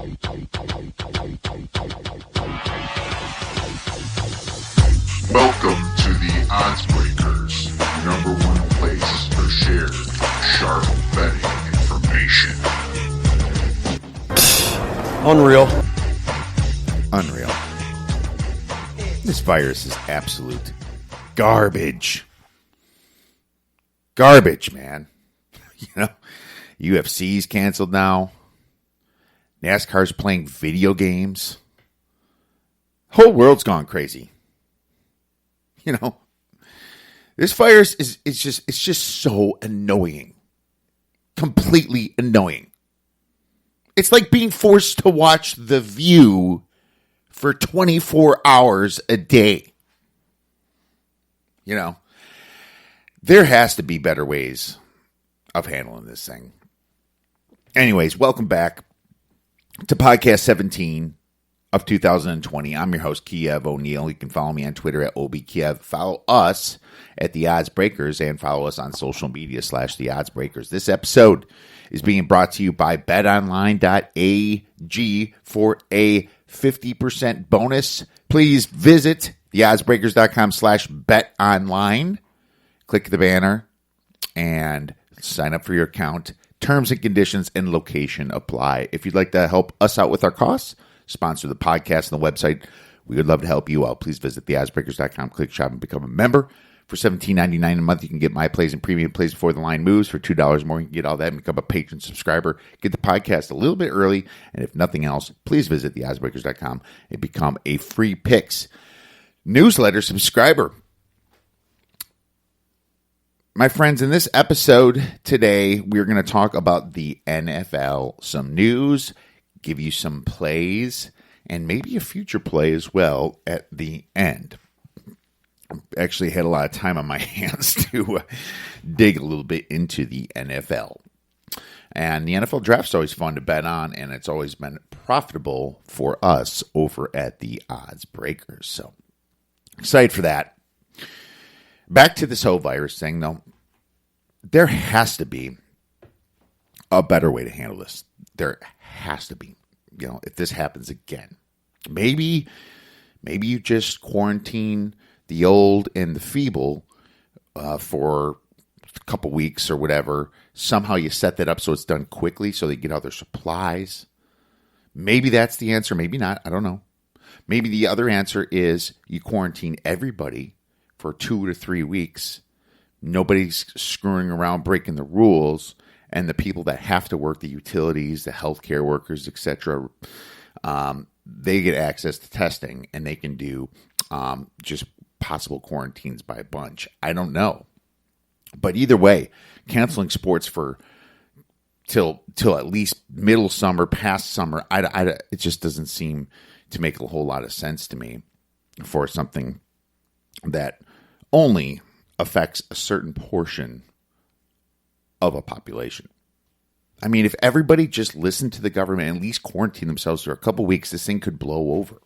Welcome to the Odds Breakers, number one place for shared, sharp betting information. Unreal. This virus is absolute garbage. Garbage, man. UFC's canceled now. NASCAR's playing video games. Whole world's gone crazy. This virus is just so annoying. Completely annoying. It's like being forced to watch The View for 24 hours a day. There has to be better ways of handling this thing. Anyways, welcome back to podcast 17 of 2020. I'm your host, Kiev O'Neill. You can follow me on Twitter at OBKiev. Follow us at The Odds Breakers and follow us on social media /The Odds Breakers. This episode is being brought to you by betonline.ag for a 50% bonus. Please visit theoddsbreakers.com/betonline. Click the banner and sign up for your account. Terms and conditions and location apply. If you'd like to help us out with our costs, sponsor the podcast and the website, we would love to help you out. Please visit theoddsbreakers.com, click shop, and become a member. For $17.99 a month, you can get my plays and premium plays before the line moves. For $2 more, you can get all that and become a patron subscriber. Get the podcast a little bit early. And if nothing else, please visit theoddsbreakers.com and become a free picks newsletter subscriber. My friends, in this episode today, we're going to talk about the NFL, some news, give you some plays, and maybe a future play as well at the end. Actually had a lot of time on my hands to dig a little bit into the NFL. And the NFL draft's always fun to bet on, and it's always been profitable for us over at the Odds Breakers. So, excited for that. Back to this whole virus thing, though. There has to be a better way to handle this. There has to be. If this happens again. Maybe you just quarantine the old and the feeble for a couple weeks or whatever. Somehow you set that up so it's done quickly so they get all their supplies. Maybe that's the answer. Maybe not. I don't know. Maybe the other answer is you quarantine everybody for 2 to 3 weeks. Nobody's screwing around breaking the rules. And the people that have to work, the utilities, the healthcare workers, etc., they get access to testing and they can do just possible quarantines by a bunch. I don't know. But either way, canceling sports for till at least middle summer, past summer, it just doesn't seem to make a whole lot of sense to me for something that only affects a certain portion of a population. I mean, if everybody just listened to the government and at least quarantine themselves for a couple weeks, this thing could blow over.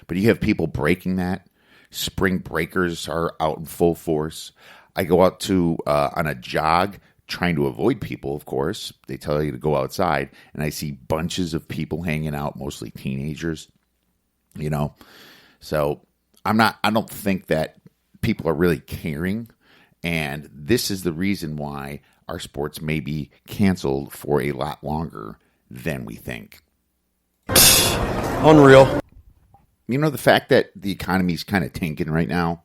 But you have people breaking that. Spring breakers are out in full force. I go out on a jog trying to avoid people, of course. They tell you to go outside, and I see bunches of people hanging out, mostly teenagers. So I don't think that people are really caring, and this is the reason why our sports may be canceled for a lot longer than we think. Unreal. The fact that the economy's kind of tanking right now,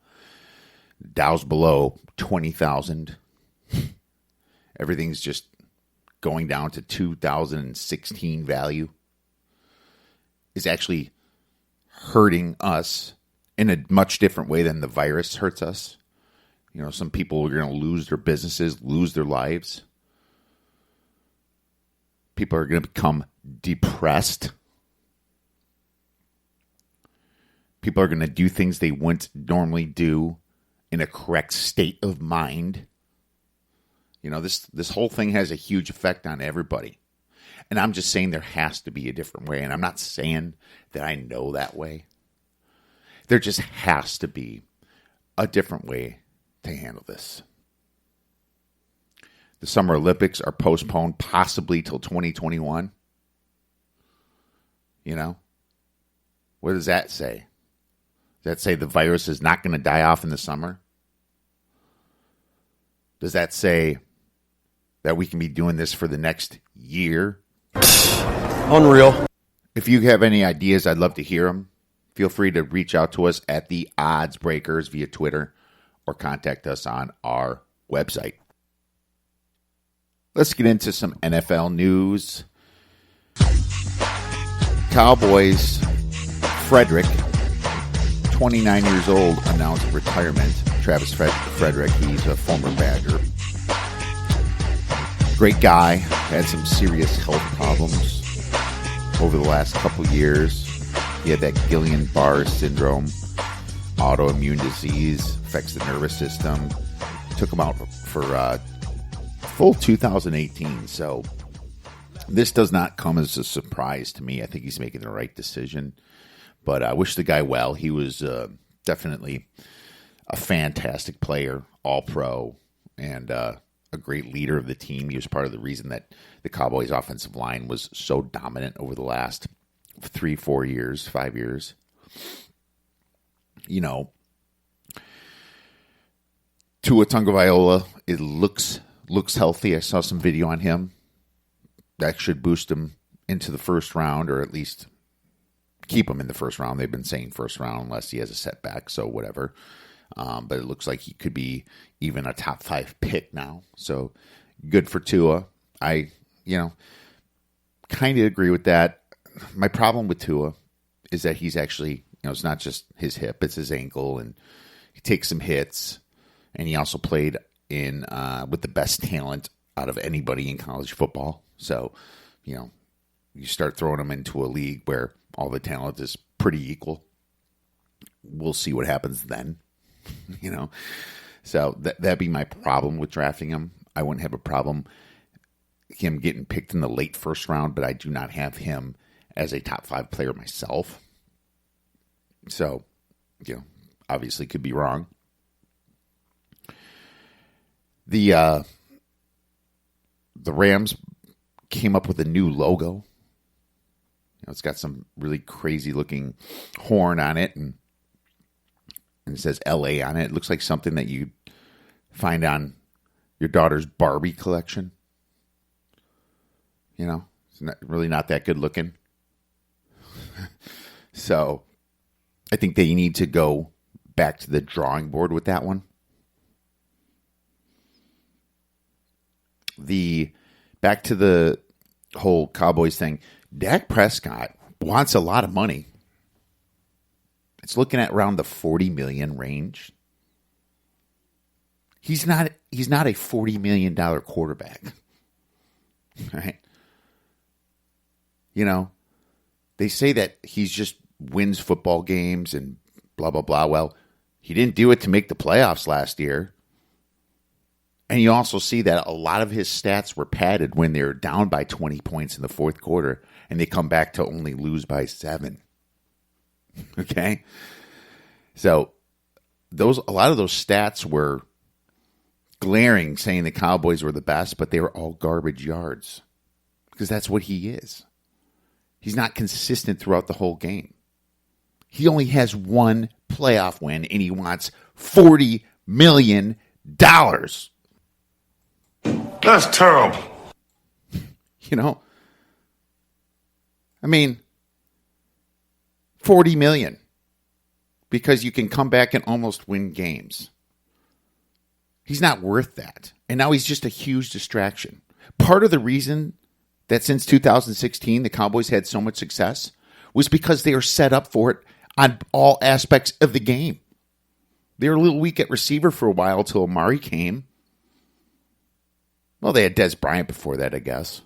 Dow's below 20,000. Everything's just going down to 2016 value is actually hurting us in a much different way than the virus hurts us. Some people are going to lose their businesses, lose their lives. People are going to become depressed. People are going to do things they wouldn't normally do in a correct state of mind. This whole thing has a huge effect on everybody. And I'm just saying there has to be a different way. And I'm not saying that I know that way. There just has to be a different way to handle this. The Summer Olympics are postponed possibly till 2021. You know? What does that say? Does that say the virus is not going to die off in the summer? Does that say that we can be doing this for the next year? Unreal. If you have any ideas, I'd love to hear them. Feel free to reach out to us at the Odds Breakers via Twitter or contact us on our website. Let's get into some NFL news. Cowboys, Frederick, 29 years old, announced retirement. Travis Frederick, he's a former Badger. Great guy, had some serious health problems over the last couple years. He had that Guillain-Barré syndrome, autoimmune disease, affects the nervous system. Took him out for full 2018. So this does not come as a surprise to me. I think he's making the right decision. But I wish the guy well. He was definitely a fantastic player, all-pro, and a great leader of the team. He was part of the reason that the Cowboys' offensive line was so dominant over the last 3, 4 years, 5 years. You know, Tua Tagovailoa, it looks healthy. I saw some video on him. That should boost him into the first round, or at least keep him in the first round. They've been saying first round unless he has a setback, so whatever. But it looks like he could be even a top 5 pick now. So good for Tua. I, kind of agree with that. My problem with Tua is that he's actually, it's not just his hip, it's his ankle, and he takes some hits. And he also played in with the best talent out of anybody in college football. So, you start throwing him into a league where all the talent is pretty equal. We'll see what happens then. So that'd be my problem with drafting him. I wouldn't have a problem him getting picked in the late first round, but I do not have him as a top 5 player myself. So, obviously could be wrong. The Rams came up with a new logo. It's got some really crazy looking horn on it, and it says LA on it. It looks like something that you find on your daughter's Barbie collection. It's not that good looking. So I think they need to go back to the drawing board with that one. Back to the whole Cowboys thing. Dak Prescott wants a lot of money. It's looking at around the $40 million range. He's not a $40 million quarterback. Right? They say that he's just wins football games and blah, blah, blah. Well, he didn't do it to make the playoffs last year. And you also see that a lot of his stats were padded when they were down by 20 points in the fourth quarter, and they come back to only lose by 7. Okay? So a lot of those stats were glaring, saying the Cowboys were the best, but they were all garbage yards. Because that's what he is. He's not consistent throughout the whole game. He only has one playoff win, and he wants $40 million. That's terrible. $40 million. Because you can come back and almost win games. He's not worth that. And now he's just a huge distraction. Part of the reason that since 2016 the Cowboys had so much success was because they were set up for it on all aspects of the game. They were a little weak at receiver for a while until Amari came. Well, they had Dez Bryant before that, I guess.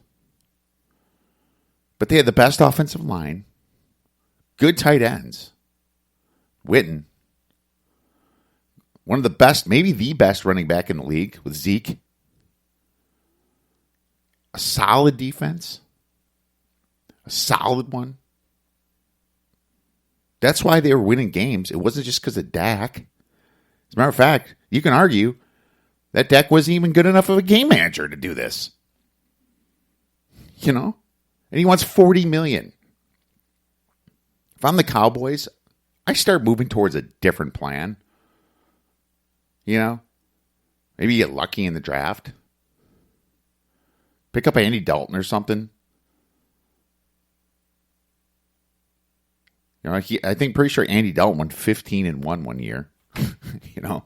But they had the best offensive line, good tight ends, Witten, one of the best, maybe the best running back in the league with Zeke, a solid defense, a solid one. That's why they were winning games. It wasn't just because of Dak. As a matter of fact, you can argue that Dak wasn't even good enough of a game manager to do this. And he wants $40 million. If I'm the Cowboys, I start moving towards a different plan. You know? Maybe get lucky in the draft. Pick up Andy Dalton or something. You know, I think pretty sure Andy Dalton went 15-1 one year. You know,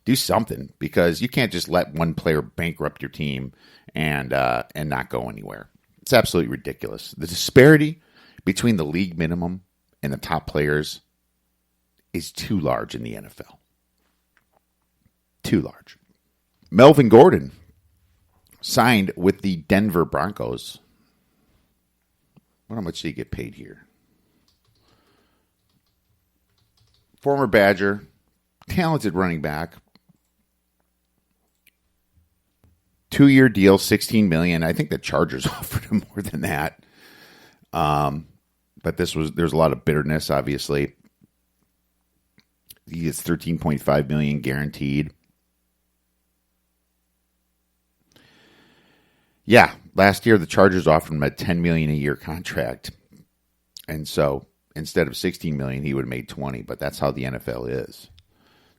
do something, because you can't just let one player bankrupt your team and not go anywhere. It's absolutely ridiculous. The disparity between the league minimum and the top players is too large in the NFL. Too large. Melvin Gordon signed with the Denver Broncos. How much did he get paid here? Former Badger, talented running back. 2-year deal, $16 million. I think the Chargers offered him more than that. But there's a lot of bitterness, obviously. He gets $13.5 million guaranteed. Yeah, last year the Chargers offered him a $10 million a year contract. And so instead of $16 million, he would have made $20, but that's how the NFL is.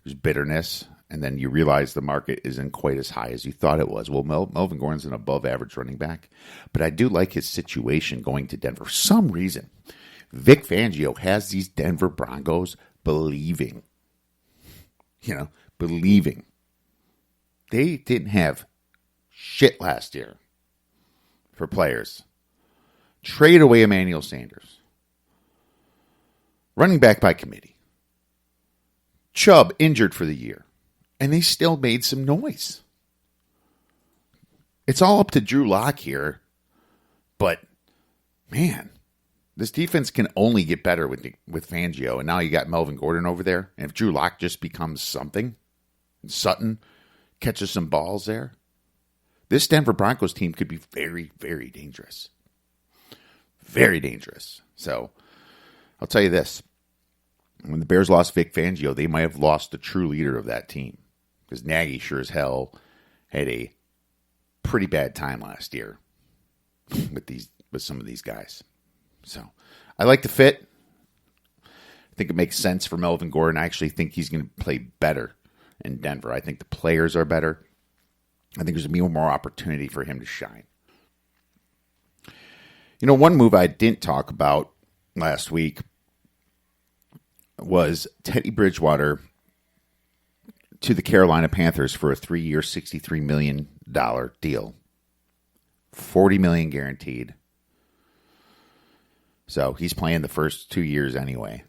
There's bitterness, and then you realize the market isn't quite as high as you thought it was. Well, Melvin Gordon's an above-average running back, but I do like his situation going to Denver. For some reason, Vic Fangio has these Denver Broncos believing. Believing. They didn't have shit last year for players. Trade away Emmanuel Sanders. Running back by committee. Chubb injured for the year. And they still made some noise. It's all up to Drew Lock here. But, man, this defense can only get better with Fangio. And now you got Melvin Gordon over there. And if Drew Lock just becomes something, and Sutton catches some balls there, this Denver Broncos team could be very, very dangerous. Very dangerous. So, I'll tell you this. When the Bears lost Vic Fangio, they might have lost the true leader of that team. Because Nagy sure as hell had a pretty bad time last year with some of these guys. So, I like the fit. I think it makes sense for Melvin Gordon. I actually think he's going to play better in Denver. I think the players are better. I think there's going to be more opportunity for him to shine. You know, one move I didn't talk about last week was Teddy Bridgewater to the Carolina Panthers for a 3-year, $63 million deal. $40 million guaranteed. So he's playing the first 2 years anyway,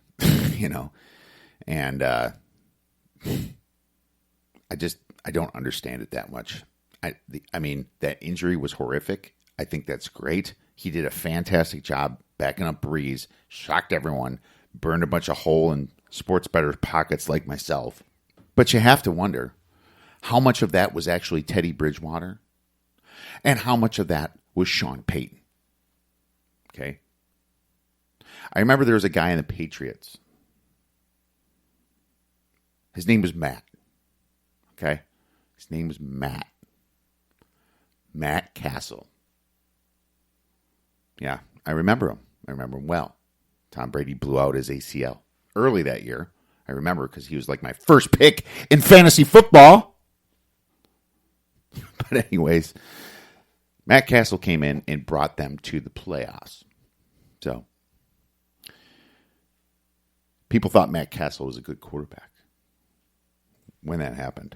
and I don't understand it that much. I mean, that injury was horrific. I think that's great. He did a fantastic job backing up Breeze, shocked everyone, burned a bunch of hole in sports bettors' pockets like myself. But you have to wonder, how much of that was actually Teddy Bridgewater? And how much of that was Sean Payton? Okay? I remember there was a guy in the Patriots. His name was Matt. Okay? His name was Matt. Matt Castle. Yeah, I remember him. I remember him well. Tom Brady blew out his ACL early that year. I remember because he was like my first pick in fantasy football. But anyways, Matt Castle came in and brought them to the playoffs. So, people thought Matt Castle was a good quarterback when that happened.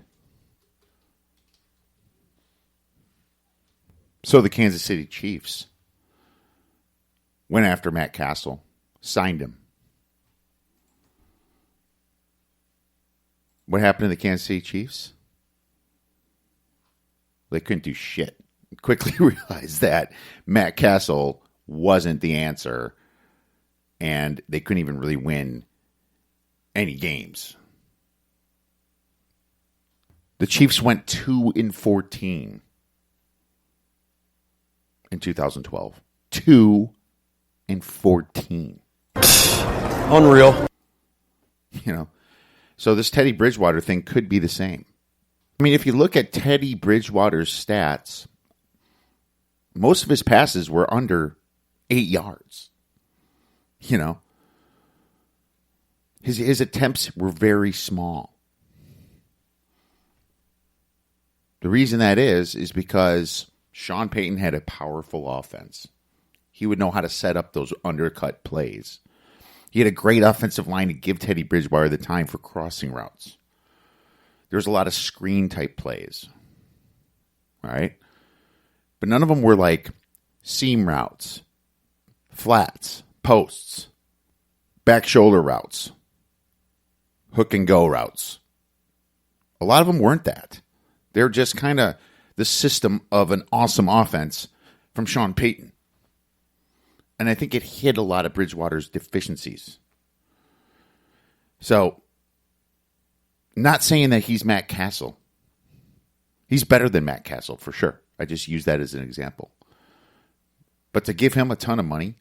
So the Kansas City Chiefs went after Matt Castle, signed him. What happened to the Kansas City Chiefs? They couldn't do shit. Quickly realized that Matt Castle wasn't the answer, and they couldn't even really win any games. The Chiefs went 2-14 in 2012. 2-14. Unreal. So this Teddy Bridgewater thing could be the same. I mean, if you look at Teddy Bridgewater's stats, most of his passes were under 8 yards. His attempts were very small. The reason that is because Sean Payton had a powerful offense. He would know how to set up those undercut plays. He had a great offensive line to give Teddy Bridgewater the time for crossing routes. There's a lot of screen type plays. All right? But none of them were like seam routes, flats, posts, back shoulder routes, hook and go routes. A lot of them weren't that. They're just kind of the system of an awesome offense from Sean Payton. And I think it hid a lot of Bridgewater's deficiencies. So, not saying that he's Matt Castle. He's better than Matt Castle, for sure. I just use that as an example. But to give him a ton of money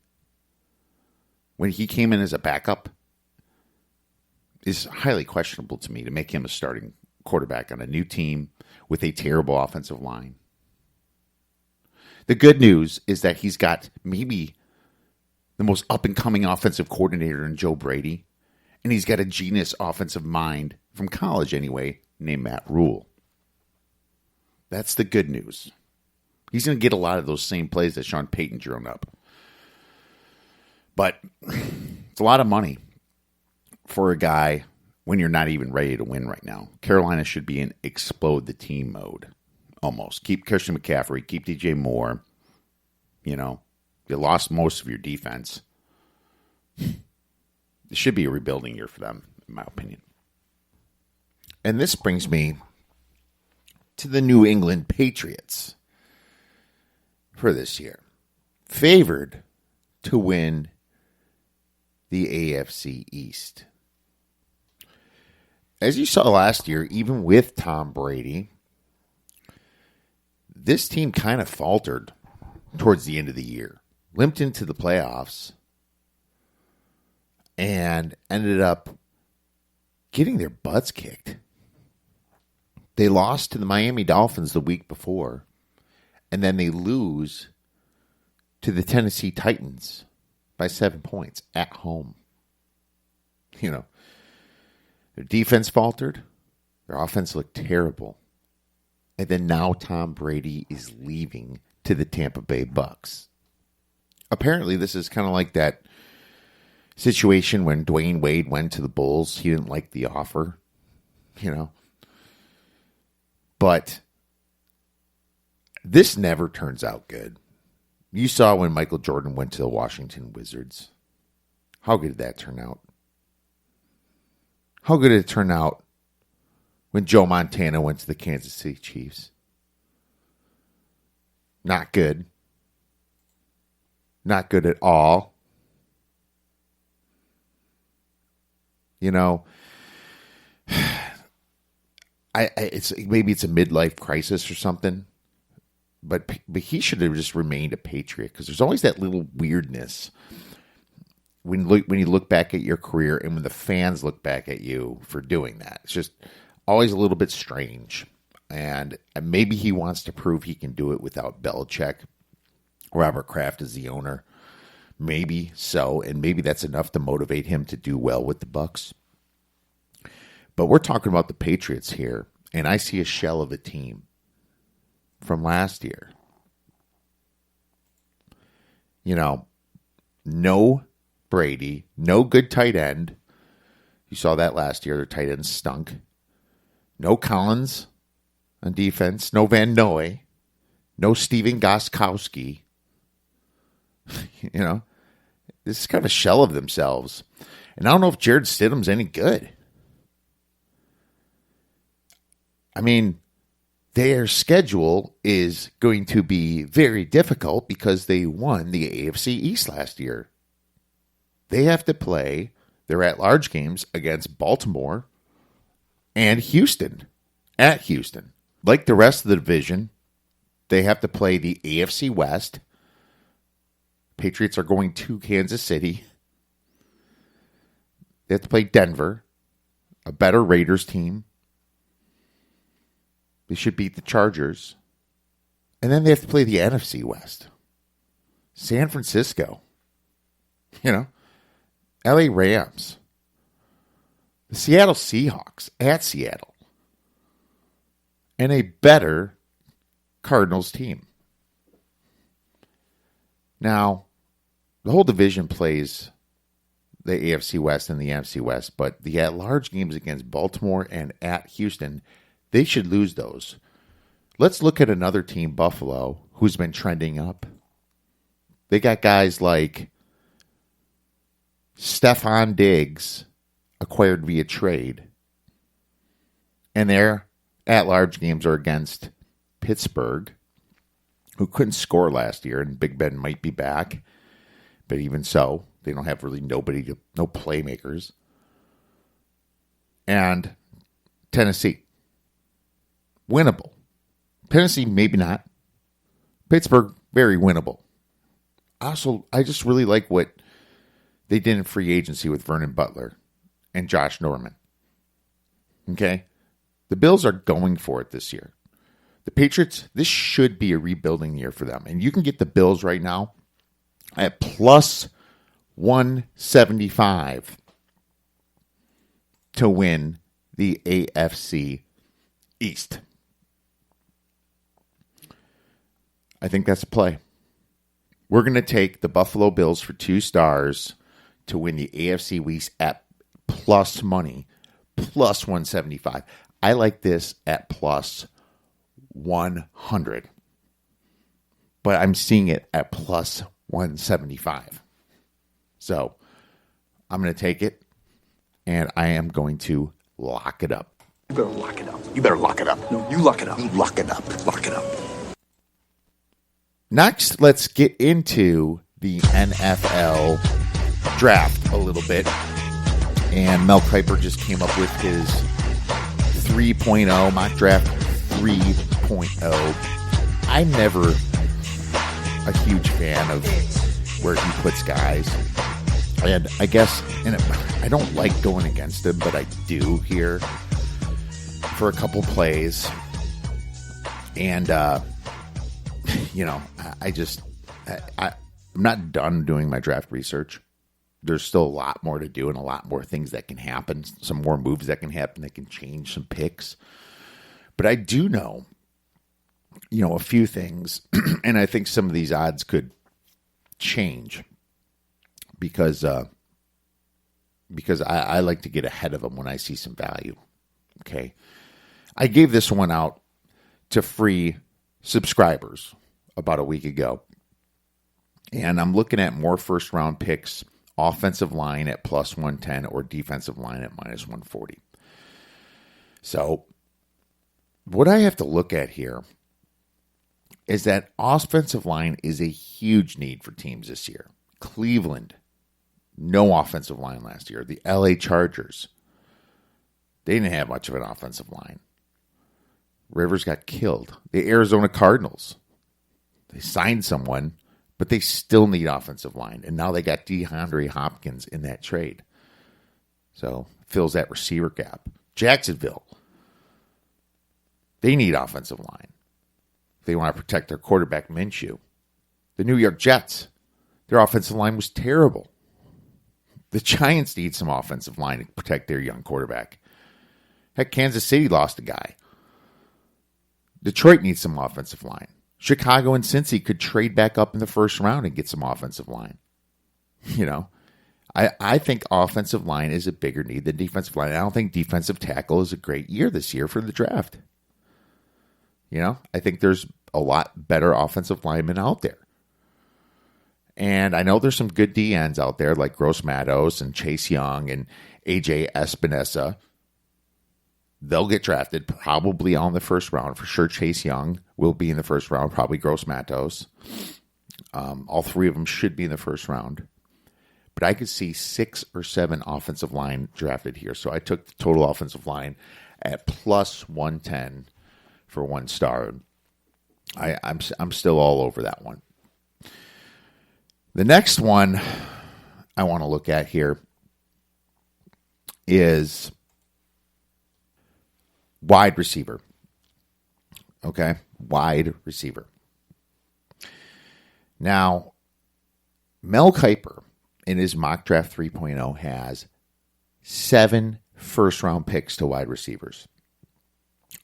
when he came in as a backup is highly questionable to me, to make him a starting quarterback on a new team with a terrible offensive line. The good news is that he's got maybe the most up-and-coming offensive coordinator in Joe Brady, and he's got a genius offensive mind, from college anyway, named Matt Rule. That's the good news. He's going to get a lot of those same plays that Sean Payton drew up. But it's a lot of money for a guy when you're not even ready to win right now. Carolina should be in explode the team mode, almost. Keep Christian McCaffrey, keep DJ Moore. You know, you lost most of your defense. It should be a rebuilding year for them, in my opinion. And this brings me to the New England Patriots for this year. Favored to win the AFC East. As you saw last year, even with Tom Brady, this team kind of faltered towards the end of the year. Limped into the playoffs and ended up getting their butts kicked. They lost to the Miami Dolphins the week before, and then they lose to the Tennessee Titans by 7 points at home. You know, their defense faltered. Their offense looked terrible. And then now Tom Brady is leaving to the Tampa Bay Bucks. Apparently, this is kind of like that situation when Dwayne Wade went to the Bulls. He didn't like the offer, you know. But this never turns out good. You saw when Michael Jordan went to the Washington Wizards. How good did that turn out? How good did it turn out when Joe Montana went to the Kansas City Chiefs? Not good. Not good at all. You know, maybe it's a midlife crisis or something, but he should have just remained a Patriot, because there's always that little weirdness when you look back at your career and when the fans look back at you for doing that. It's just always a little bit strange, and maybe he wants to prove he can do it without Belichick. Robert Kraft is the owner. Maybe so, and maybe that's enough to motivate him to do well with the Bucks. But we're talking about the Patriots here, and I see a shell of a team from last year. You know, no Brady, no good tight end. You saw that last year. Their tight end stunk. No Collins on defense. No Van Noy. No Steven Gostkowski. You know, this is kind of a shell of themselves. And I don't know if Jared Stidham's any good. I mean, their schedule is going to be very difficult because they won the AFC East last year. They have to play their at-large games against Baltimore and Houston, at Houston. Like the rest of the division, they have to play the AFC West. Patriots are going to Kansas City. They have to play Denver, a better Raiders team. They should beat the Chargers. And then they have to play the NFC West. San Francisco. You know, LA Rams. the Seattle Seahawks at Seattle, and a better Cardinals team. Now, the whole division plays the AFC West and the NFC West, but the at-large games against Baltimore and at Houston, they should lose those. Let's look at another team, Buffalo, who's been trending up. They got guys like Stephon Diggs, acquired via trade, and their at-large games are against Pittsburgh, who couldn't score last year, and Big Ben might be back, but even so, they don't have really no playmakers. And Tennessee, winnable. Tennessee, maybe not. Pittsburgh, very winnable. Also, I just really like what they did in free agency with Vernon Butler and Josh Norman. Okay? The Bills are going for it this year. The Patriots, this should be a rebuilding year for them. And you can get the Bills right now at plus 175 to win the AFC East. I think that's a play. We're going to take the Buffalo Bills for 2 stars to win the AFC East at plus money, plus 175. I like this at plus 100. But I'm seeing it at plus 175. So I'm going to take it, and I am going to lock it up. You better lock it up. You better lock it up. No, you lock it up. You lock it up. Lock it up. Next, let's get into the NFL draft a little bit. And Mel Kiper just came up with his 3.0, mock draft 3.0. I'm never a huge fan of where he puts guys. And I guess I don't like going against him, but I do here for a couple plays. And, I'm not done doing my draft research. There's still a lot more to do and a lot more things that can happen. Some more moves that can happen that can change some picks. But I do know, a few things. And I think some of these odds could change because I like to get ahead of them when I see some value. Okay. I gave this one out to free subscribers about a week ago. And I'm looking at more first round picks, offensive line at plus 110 or defensive line at minus 140. So what I have to look at here is that offensive line is a huge need for teams this year. Cleveland, no offensive line last year. The LA Chargers, they didn't have much of an offensive line. Rivers got killed. The Arizona Cardinals, they signed someone, but they still need offensive line. And now they got DeAndre Hopkins in that trade. So fills that receiver gap. Jacksonville, they need offensive line. They want to protect their quarterback, Minshew. The New York Jets, their offensive line was terrible. The Giants need some offensive line to protect their young quarterback. Heck, Kansas City lost a guy. Detroit needs some offensive line. Chicago and Cincy could trade back up in the first round and get some offensive line. I think offensive line is a bigger need than defensive line. I don't think defensive tackle is a great year this year for the draft. I think there's a lot better offensive linemen out there. And I know there's some good DNs out there like Gross Matos and Chase Young and AJ Espinosa. They'll get drafted probably on the first round. For sure, Chase Young will be in the first round, probably Gross Matos. All three of them should be in the first round. But I could see 6 or 7 offensive line drafted here. So I took the total offensive line at plus 110 for 1 star. I'm still all over that one. The next one I want to look at here is wide receiver. Okay, wide receiver. Now, Mel Kiper in his mock draft 3.0 has 7 first-round picks to wide receivers.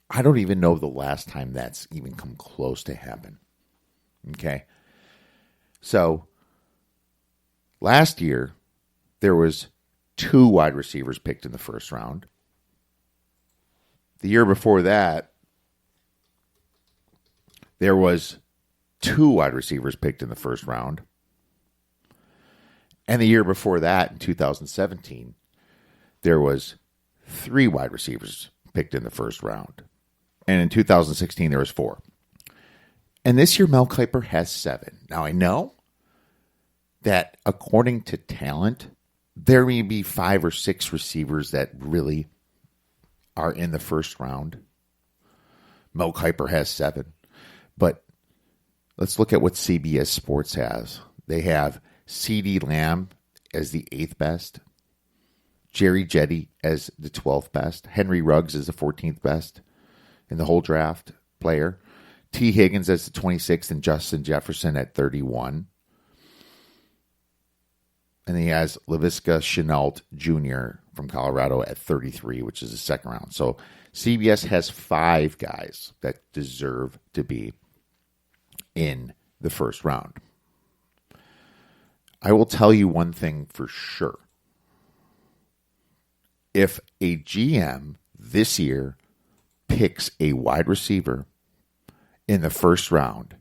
I don't even know the last time that's even come close to happen. Okay? So, last year, there was 2 wide receivers picked in the first round. The year before that, there was 2 wide receivers picked in the first round. And the year before that, in 2017, there was 3 wide receivers picked in the first round. And in 2016, there was 4. And this year, Mel Kiper has 7. Now, I know that according to talent, there may be 5 or 6 receivers that really are in the first round. Mel Kiper has 7. But let's look at what CBS Sports has. They have CeeDee Lamb as the 8th best, Jerry Jeudy as the 12th best, Henry Ruggs as the 14th best in the whole draft player, T. Higgins as the 26th, and Justin Jefferson at 31. And he has Laviska Shenault Jr. from Colorado at 33, which is the second round. So CBS has 5 guys that deserve to be in the first round. I will tell you one thing for sure. If a GM this year picks a wide receiver in the first round,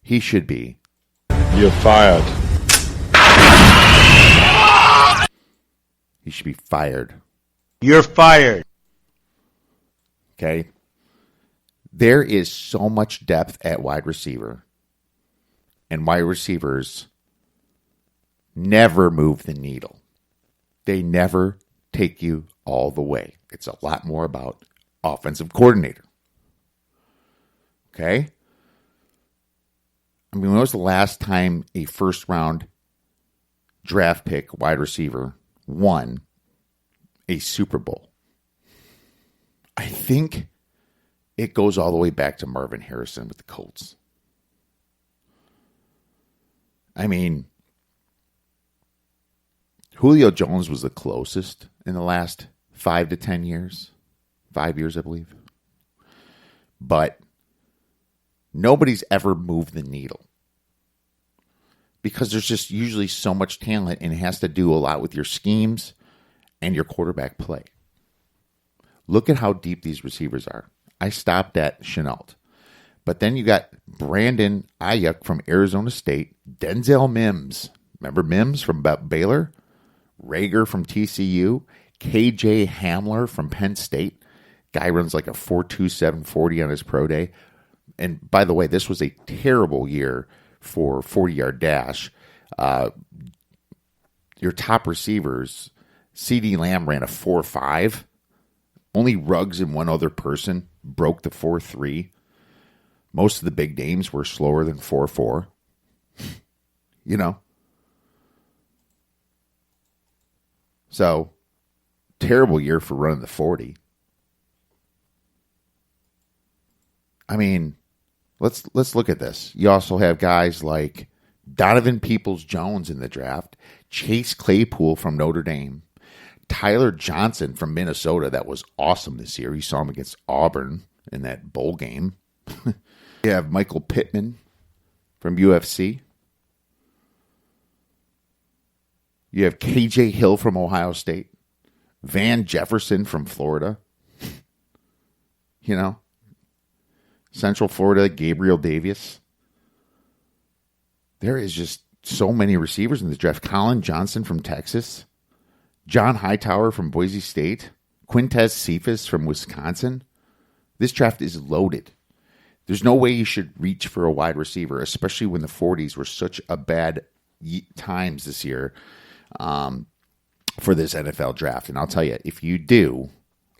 he should be. You're fired. He should be fired. You're fired. Okay? There is so much depth at wide receiver. And wide receivers never move the needle. They never take you all the way. It's a lot more about offensive coordinator. Okay? I mean, when was the last time a first round draft pick wide receiver won a Super Bowl? I think it goes all the way back to Marvin Harrison with the Colts. I mean, Julio Jones was the closest in the last 5 to 10 years. 5 years, I believe. But nobody's ever moved the needle. Because there's just usually so much talent, and it has to do a lot with your schemes and your quarterback play. Look at how deep these receivers are. I stopped at Shenault. But then you got Brandon Ayuk from Arizona State, Denzel Mims. Remember Mims from Baylor? Rager from TCU, KJ Hamler from Penn State. Guy runs like a 4.27 40 on his pro day. And by the way, this was a terrible year for 40-yard dash. Your top receivers, CeeDee Lamb ran a 4.5. Only Ruggs and one other person broke the 4.3. Most of the big names were slower than 4.4. You know? So, terrible year for running the 40. I mean, let's look at this. You also have guys like Donovan Peoples-Jones in the draft, Chase Claypool from Notre Dame, Tyler Johnson from Minnesota. That was awesome this year. You saw him against Auburn in that bowl game. You have Michael Pittman from UFC. You have KJ Hill from Ohio State. Van Jefferson from Florida. You know, Central Florida, Gabriel Davis. There is just so many receivers in the draft. Colin Johnson from Texas. John Hightower from Boise State. Quintez Cephas from Wisconsin. This draft is loaded. There's no way you should reach for a wide receiver, especially when the 40s were such a bad times this year for this NFL draft. And I'll tell you, if you do,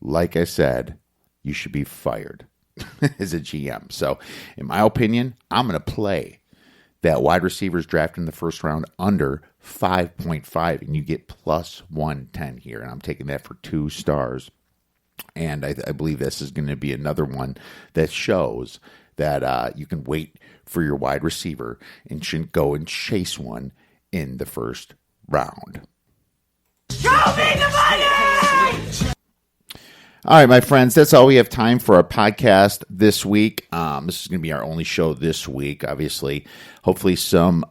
like I said, you should be fired as a GM. So, in my opinion, I'm going to play that wide receivers draft in the first round under 5.5, and you get plus 110 here. And I'm taking that for 2 stars. And I believe this is going to be another one that shows that you can wait for your wide receiver and shouldn't go and chase one in the first round. Show me the money! All right, my friends, that's all we have time for our podcast this week. This is going to be our only show this week, obviously. Hopefully some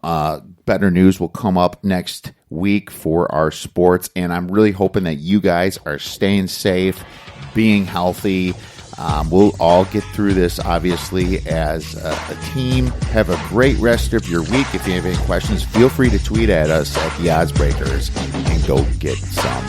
better news will come up next week for our sports, and I'm really hoping that you guys are staying safe, being healthy. We'll all get through this, obviously, as a team. Have a great rest of your week. If you have any questions, feel free to tweet at us at The Odds Breakers and go get some